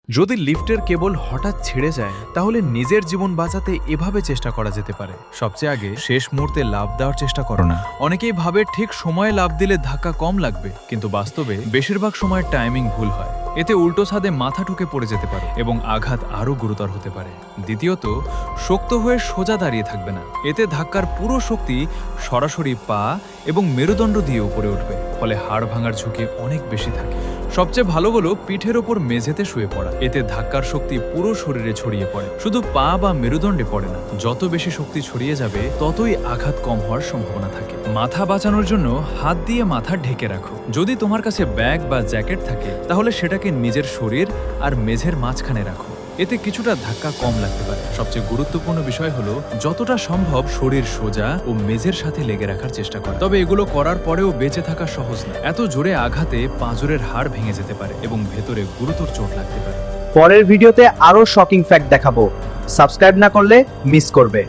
যদি লিফটের কেবল হঠাৎ ছিঁড়ে যায় তাহলে নিজের জীবন বাঁচাতে এভাবে চেষ্টা করা যেতে পারে। সবচেয়ে আগে শেষ মুহূর্তে লাফ দেওয়ার চেষ্টা করো না। অনেকেই ভাবে ঠিক সময়ে লাফ দিলে ধাক্কা কম লাগবে, কিন্তু বাস্তবে বেশিরভাগ সময় টাইমিং ভুল হয়। এতে উল্টো ছাদে মাথা ঠুকে পড়ে যেতে পারে এবং আঘাত আরও গুরুতর হতে পারে। দ্বিতীয়ত, শক্ত হয়ে সোজা দাঁড়িয়ে থাকবে না। এতে ধাক্কার পুরো শক্তি সরাসরি পা এবং মেরুদণ্ড দিয়ে উপরে উঠবে, ফলে হাড় ভাঙার ঝুঁকি অনেক বেশি থাকে। সবচেয়ে ভালো হলো পিঠের ওপর মেঝেতে শুয়ে পড়া। এতে ধাক্কার শক্তি পুরো শরীরে ছড়িয়ে পড়ে, শুধু পা বা মেরুদণ্ডে পড়ে না। যত বেশি শক্তি ছড়িয়ে যাবে ততই আঘাত কম হওয়ার সম্ভাবনা থাকে। মাথা বাঁচানোর জন্য হাত দিয়ে মাথা ঢেকে রাখো। যদি তোমার কাছে ব্যাগ বা জ্যাকেট থাকে তাহলে সেটাকে নিজের শরীর আর মেঝের মাঝখানে রাখো। এতে কিছুটা ধাক্কা কম লাগতে পারে। সবচেয়ে গুরুত্বপূর্ণ বিষয় হলো যতটা সম্ভব শরীর সোজা ও মেঝের সাথে লেগে রাখার চেষ্টা কর। তবে এগুলো করার পরেও বেঁচে থাকা সহজ না। এত জোরে আঘাতে পাঁজরের হাড় ভেঙে যেতে পারে এবং ভেতরে গুরুতর চোট লাগতে পারে। পরের ভিডিওতে আরো শকিং ফ্যাক্ট দেখাবো। সাবস্ক্রাইব না করলে মিস করবে।